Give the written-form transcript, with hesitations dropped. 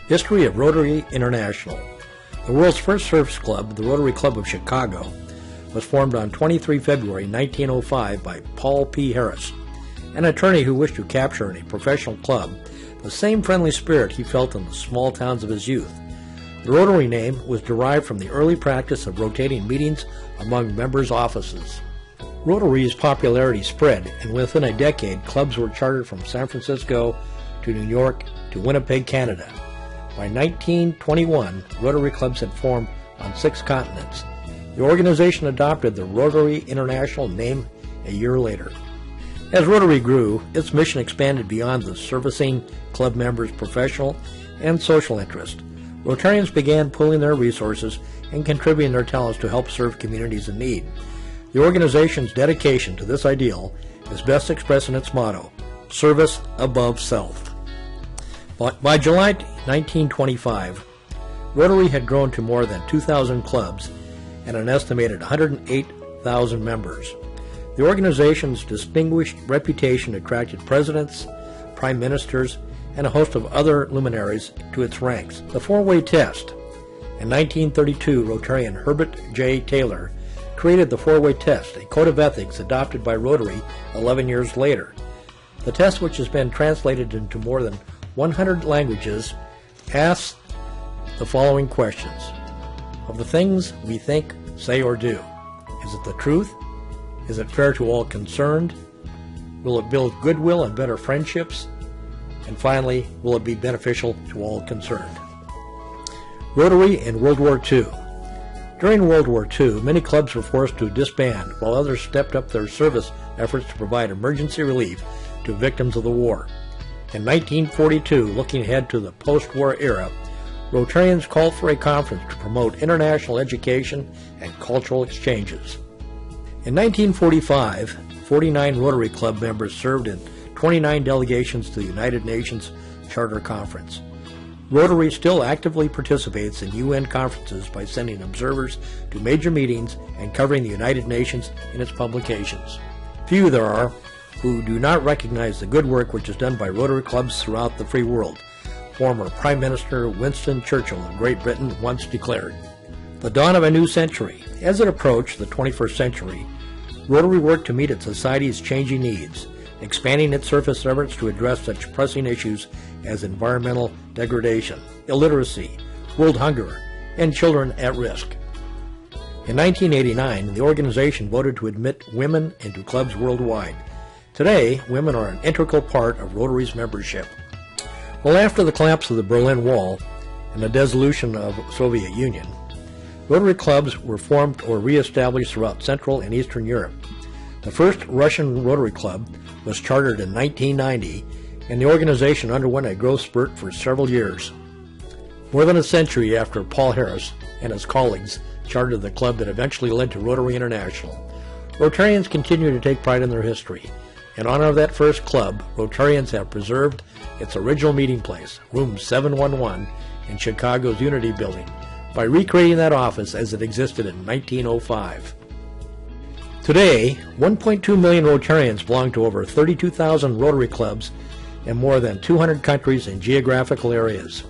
History of Rotary International. The world's first service club, the Rotary Club of Chicago, was formed on 23 February 1905 by Paul P. Harris, an attorney who wished to capture in a professional club the same friendly spirit he felt in the small towns of his youth. The Rotary name was derived from the early practice of rotating meetings among members' offices. Rotary's popularity spread, and within a decade, clubs were chartered from San Francisco to New York to Winnipeg, Canada. By 1921, Rotary clubs had formed on 6 continents. The organization adopted the Rotary International name a year later. As Rotary grew, its mission expanded beyond the servicing club members' professional and social interest. Rotarians began pooling their resources and contributing their talents to help serve communities in need. The organization's dedication to this ideal is best expressed in its motto, Service Above Self. By July 1925, Rotary had grown to more than 2,000 clubs and an estimated 108,000 members. The organization's distinguished reputation attracted presidents, prime ministers, and a host of other luminaries to its ranks. The FourWay Test. In 1932, Rotarian Herbert J. Taylor created the FourWay Test, a code of ethics adopted by Rotary 11 years later. The test, which has been translated into more than 100 languages, asks the following questions. Of the things we think, say, or do, is it the truth? Is it fair to all concerned? Will it build goodwill and better friendships? And finally, will it be beneficial to all concerned? Rotary in World War II. During World War II, many clubs were forced to disband, while others stepped up their service efforts to provide emergency relief to victims of the war. In 1942, looking ahead to the post-war era, Rotarians called for a conference to promote international education and cultural exchanges. In 1945, 49 Rotary Club members served in 29 delegations to the United Nations Charter Conference. Rotary still actively participates in UN conferences by sending observers to major meetings and covering the United Nations in its publications. Few there are who do not recognize the good work which is done by Rotary clubs throughout the free world. Former Prime Minister Winston Churchill of Great Britain once declared. The dawn of a new century. As it approached the 21st century, Rotary worked to meet its society's changing needs, expanding its service efforts to address such pressing issues as environmental degradation, illiteracy, world hunger, and children at risk. In 1989, the organization voted to admit women into clubs worldwide. Today, women are an integral part of Rotary's membership. Well, after the collapse of the Berlin Wall and the dissolution of the Soviet Union, Rotary clubs were formed or reestablished throughout Central and Eastern Europe. The first Russian Rotary Club was chartered in 1990, and the organization underwent a growth spurt for several years. More than a century after Paul Harris and his colleagues chartered the club that eventually led to Rotary International, Rotarians continue to take pride in their history. In honor of that first club, Rotarians have preserved its original meeting place, room 711 in Chicago's Unity Building, by recreating that office as it existed in 1905. Today, 1.2 million Rotarians belong to over 32,000 Rotary clubs in more than 200 countries and geographical areas.